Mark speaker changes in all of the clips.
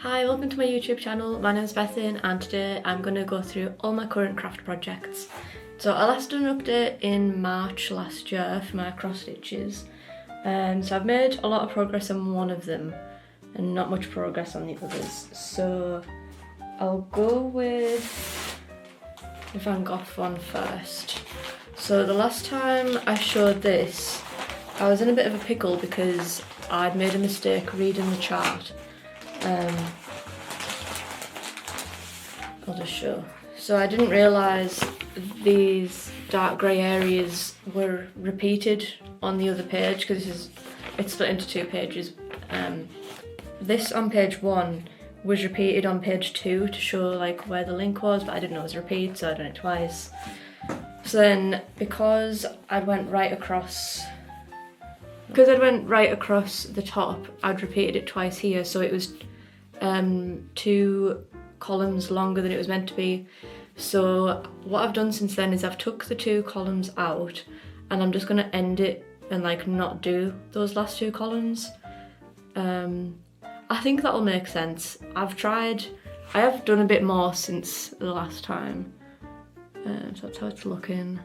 Speaker 1: Hi, welcome to my YouTube channel. My name is Bethan and today I'm going to go through all my current craft projects. So I last done an update in March last year for my cross stitches. So I've made a lot of progress on one of them and not much progress on the others. So I'll go with the Van Gogh one first. So the last time I showed this, I was in a bit of a pickle because I'd made a mistake reading the chart. I'll just show. So I didn't realise these dark grey areas were repeated on the other page because it's split into two pages. This on page 1 was repeated on page 2 to show like where the link was, but I didn't know it was a repeat, so I done it twice. So then because I went right across the top, I'd repeated it twice here, so it was 2 columns longer than it was meant to be. So what I've done since then is I've took the 2 columns out and I'm just going to end it and like not do those last 2 columns. I think that'll make sense. I have done a bit more since the last time. So that's how it's looking.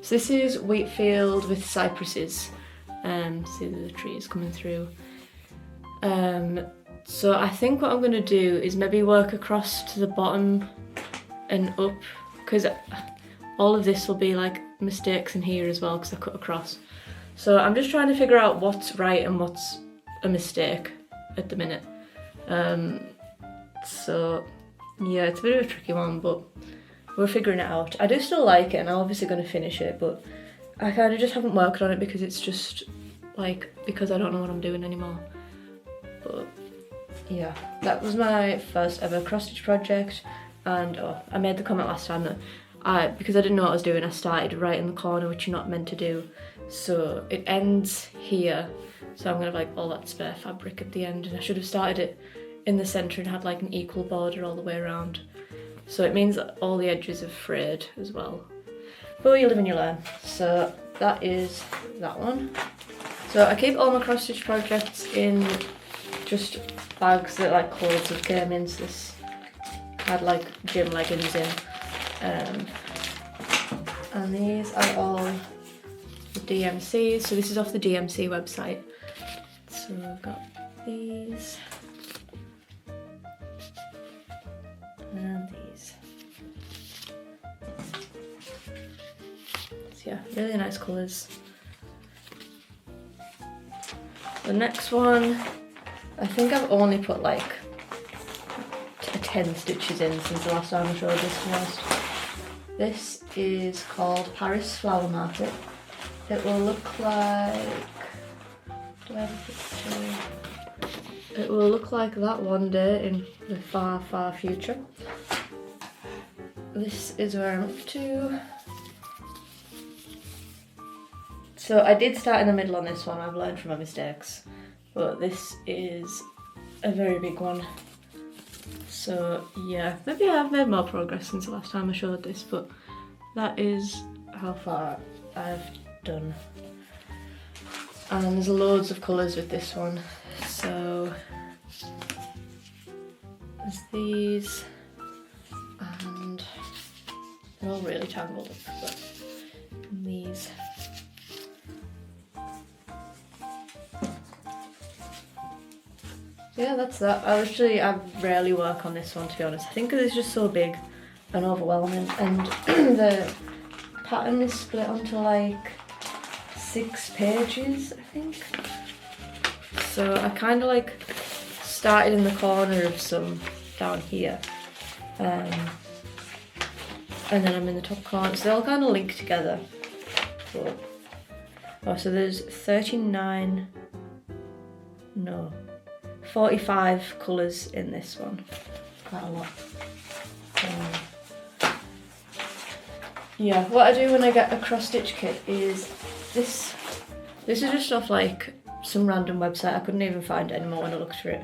Speaker 1: So this is wheat field with cypresses. See the trees coming through. So I think what I'm going to do is maybe work across to the bottom and up, because all of this will be like mistakes in here as well because I cut across. So I'm just trying to figure out what's right and what's a mistake at the minute. So yeah, it's a bit of a tricky one, but we're figuring it out. I do still like it and I'm obviously going to finish it, but I kind of just haven't worked on it because it's just like, because I don't know what I'm doing anymore. But yeah, that was my first ever cross stitch project, and I made the comment last time that because I didn't know what I was doing, I started right in the corner, which you're not meant to do. So it ends here, so I'm gonna have like all that spare fabric at the end, and I should have started it in the centre and had like an equal border all the way around. So it means that all the edges are frayed as well. But you live and you learn. So that is that one. So I keep all my cross stitch projects in just bags that like clothes have came in. So this had like gym leggings in. And these are all the DMCs. So this is off the DMC website. So I've got these. And these. So yeah, really nice colours. The next one, I think I've only put like 10 stitches in since the last time I showed this to us. This is called Paris Flower Market. It will look like, do I have a picture? It will look like that one day in the far, far future. This is where I'm up to. So I did start in the middle on this one, I've learned from my mistakes, but this is a very big one. So yeah, maybe I've made more progress since the last time I showed this, but that is how far I've done. And there's loads of colours with this one. So there's these, and they're all really tangled up, but these. Yeah, that's that. I rarely work on this one, to be honest. I think because it's just so big and overwhelming, and the pattern is split onto like 6 pages, I think. So I kind of like started in the corner of some down here, and then I'm in the top corner, so they all kind of link together. But, so there's 45 colours in this one, quite a lot. Yeah, what I do when I get a cross stitch kit is this is just off like some random website. I couldn't even find it anymore when I looked for it.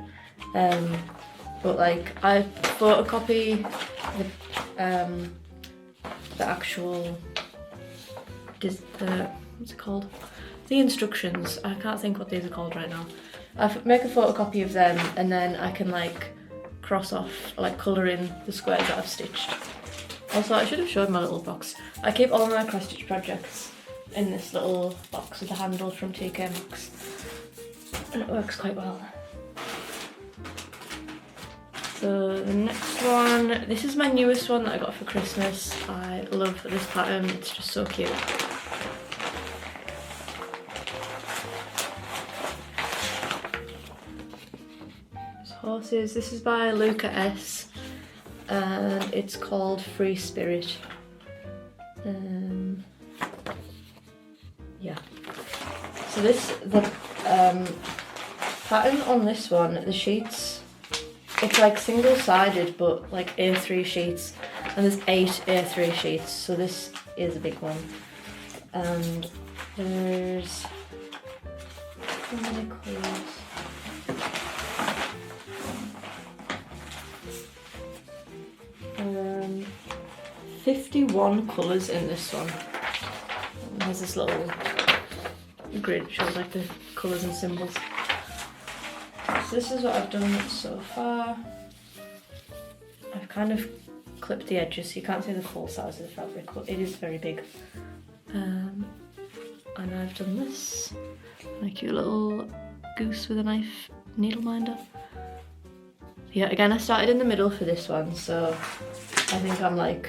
Speaker 1: But like I photocopy the actual what's it called? The instructions. I can't think what these are called right now. make a photocopy of them, and then I can like cross off, like colour in the squares that I've stitched. Also, I should have showed my little box. I keep all my cross stitch projects in this little box with a handle from TK Maxx, and it works quite well. So the next one, this is my newest one that I got for Christmas. I love this pattern, it's just so cute. Horses. This is by Luca S, and it's called Free Spirit. Yeah. So the pattern on this one, the sheets, it's like single-sided but like A3 sheets, and there's 8 A3 sheets, so this is a big one. And there's how many colours? 51 colours in this one. And there's this little grid that shows like the colours and symbols. So this is what I've done so far. I've kind of clipped the edges so you can't see the full size of the fabric, but it is very big. And I've done this, a cute little goose with a knife needle minder. Yeah, again I started in the middle for this one, so I think I'm like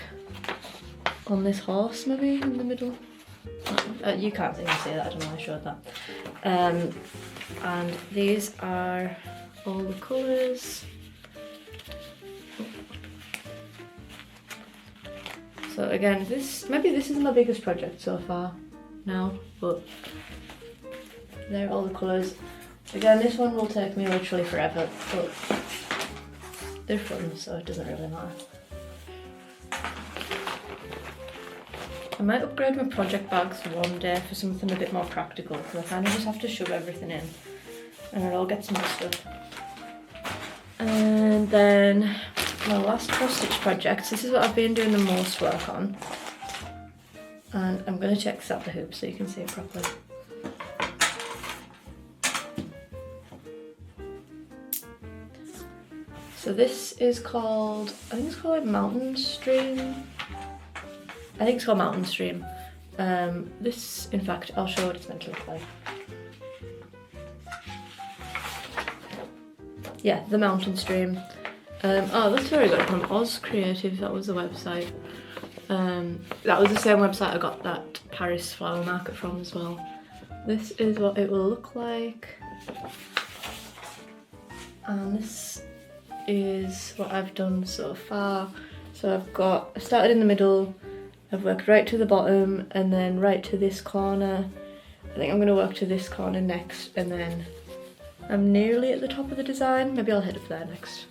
Speaker 1: on this horse maybe in the middle. You can't even see that, I don't know why I showed that. And these are all the colours. So again, maybe this is my biggest project so far now, but there are all the colours. Again, this one will take me literally forever, but they're fun, so it doesn't really matter. I might upgrade my project bags one day for something a bit more practical, because I kind of just have to shove everything in and it all gets messed up. And then my last cross stitch project, this is what I've been doing the most work on, and I'm going to check this out the hoop so you can see it properly. So this is called, I think it's called like Mountain Stream. I think it's called Mountain Stream. This, in fact, I'll show what it's meant to look like. Yeah, the Mountain Stream. Oh, that's very good, from Oz Creative, that was the website. That was the same website I got that Paris flower market from as well. This is what it will look like. And this is what I've done so far. So I started in the middle, I've worked right to the bottom and then right to this corner. I think I'm going to work to this corner next, and then I'm nearly at the top of the design. Maybe I'll head up there next.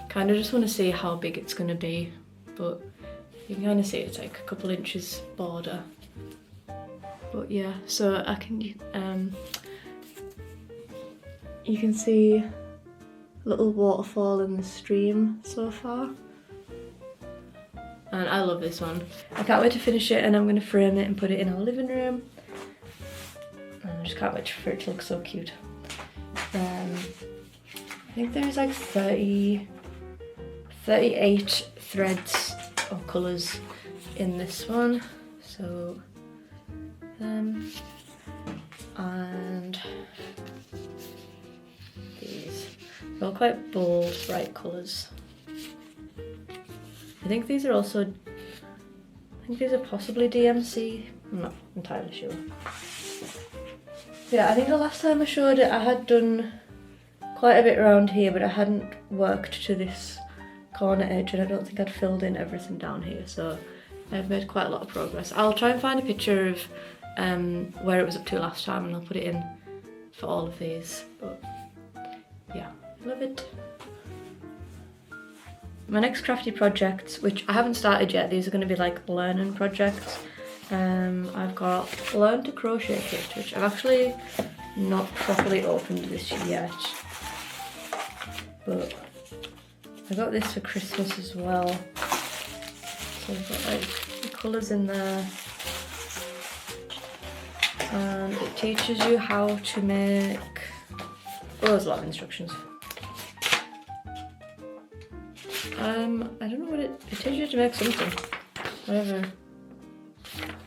Speaker 1: Kind of just want to see how big it's going to be, but you can kind of see it's like a couple inches border. But yeah, so I can, you can see a little waterfall in the stream so far. And I love this one. I can't wait to finish it, and I'm going to frame it and put it in our living room. And I just can't wait for it to look so cute. I think there's like 38 threads or colours in this one. So, and these. They're all quite bold, bright colours. I think these are possibly DMC. I'm not entirely sure. Yeah, I think the last time I showed it, I had done quite a bit around here, but I hadn't worked to this corner edge, and I don't think I'd filled in everything down here, so I've made quite a lot of progress. I'll try and find a picture of where it was up to last time, and I'll put it in for all of these, but yeah, love it. My next crafty projects, which I haven't started yet, these are going to be like learning projects. I've got Learn to Crochet Kit, which I've actually not properly opened this yet, but I got this for Christmas as well. So I've got like the colours in there, and it teaches you how to make Oh, there's a lot of instructions. I don't know what it teaches you to make something. Whatever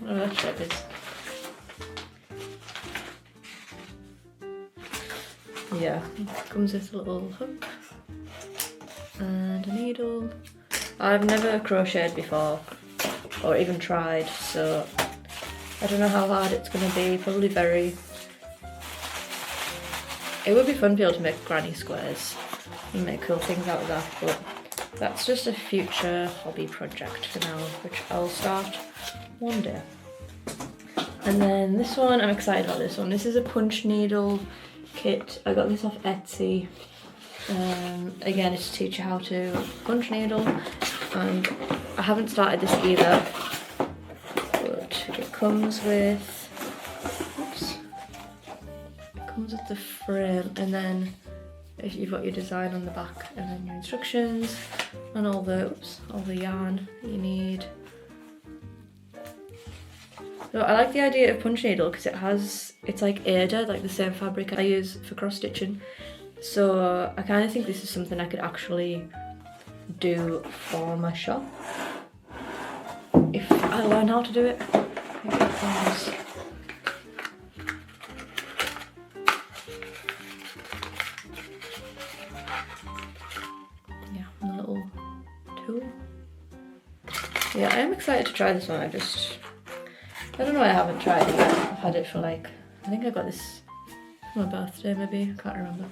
Speaker 1: that shape is. Yeah, it comes with a little hook and a needle. I've never crocheted before or even tried, so I don't know how hard it's going to be. Probably very. It would be fun to be able to make granny squares and make cool things out of that, but that's just a future hobby project for now, which I'll start one day. And then this one, I'm excited about this one. This is a punch needle kit. I got this off Etsy. Again, it's to teach you how to punch needle, and I haven't started this either, but it comes with, the frame, and then if you've got your design on the back, and then your instructions and all the yarn that you need. So I like the idea of punch needle because it's like Aida, like the same fabric I use for cross stitching. So I kind of think this is something I could actually do for my shop if I learn how to do it. Yeah, and a little tool. Yeah, I am excited to try this one. I don't know why I haven't tried it yet. I've had it for like, I think I got this for my birthday maybe, I can't remember.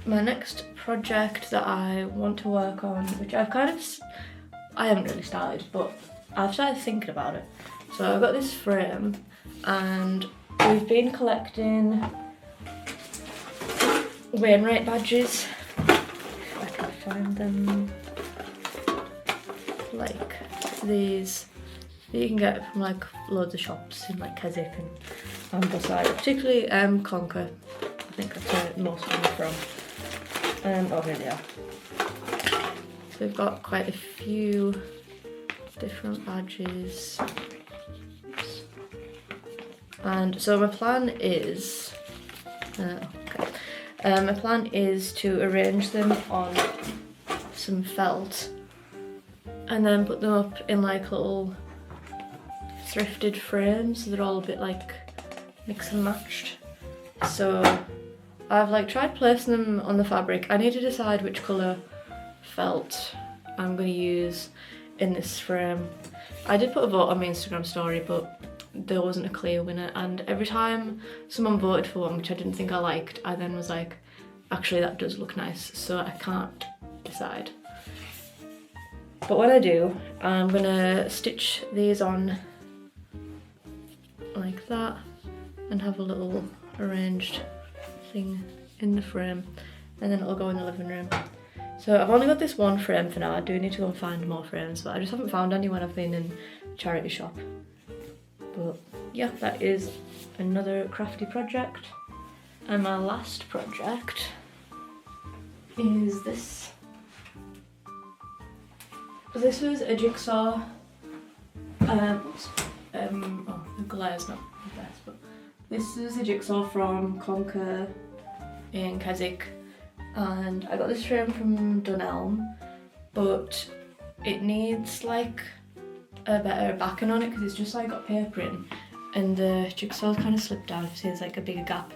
Speaker 1: My next project that I want to work on, which I haven't really started, but I've started thinking about it. So I've got this frame and we've been collecting Wainwright badges, if I can find them, like these. You can get from like loads of shops in like Keswick and Ambleside, particularly Clonker. I think that's where most of them are from. Oh, here they are. So we've got quite a few different badges. Oops. And so my plan is, my plan is to arrange them on some felt and then put them up in like little thrifted frames, so they're all a bit like mix and matched. So I've like tried placing them on the fabric. I need to decide which colour felt I'm going to use in this frame. I did put a vote on my Instagram story, but there wasn't a clear winner, and every time someone voted for one which I didn't think I liked, I then was like, actually that does look nice, so I can't decide. But when I do, I'm going to stitch these on like that and have a little arranged thing in the frame, and then it'll go in the living room. So I've only got this one frame for now. I do need to go and find more frames, but I just haven't found any when I've been in a charity shop. But yeah, that is another crafty project. And my last project is this. This was a jigsaw. The glare's not the best, but this is a jigsaw from Clonker in Keswick, and I got this frame from Dunelm, but it needs like a better backing on it because it's just like got paper in, and the jigsaw's kind of slipped down. You see there's like a bigger gap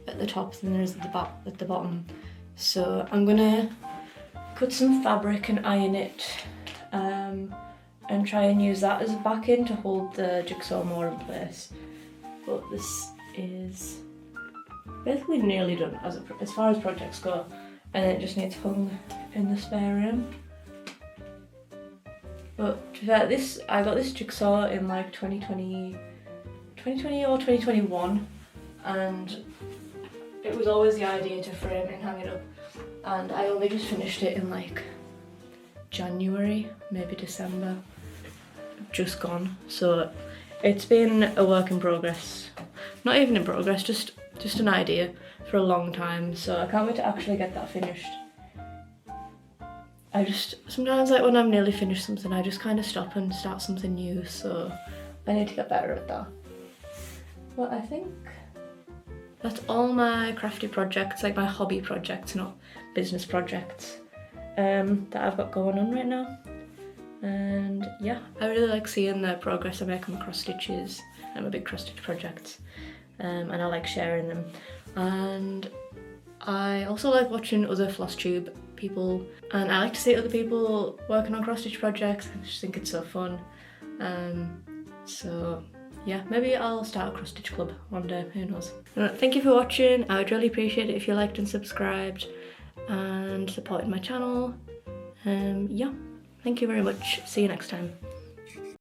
Speaker 1: at the top than there is at the bottom. So I'm gonna cut some fabric and iron it, and try and use that as a backing to hold the jigsaw more in place. But this is basically nearly done as far as projects go, and it just needs hung in the spare room. But to be fair, I got this jigsaw in like 2020 or 2021, and it was always the idea to frame it and hang it up, and I only just finished it in like January, maybe December, just gone. So it's been a work in progress, not even in progress, just an idea for a long time. So I can't wait to actually get that finished. Sometimes like when I'm nearly finished something, I just kind of stop and start something new, so I need to get better at that. But I think that's all my crafty projects, like my hobby projects, not business projects, that I've got going on right now. And yeah, I really like seeing the progress I make on my cross stitches and my big cross stitch projects, and I like sharing them. And I also like watching other floss tube people, and I like to see other people working on cross stitch projects. I just think it's so fun. So yeah, maybe I'll start a cross stitch club one day, who knows. Thank you for watching. I would really appreciate it if you liked and subscribed and supported my channel. Yeah, thank you very much. See you next time.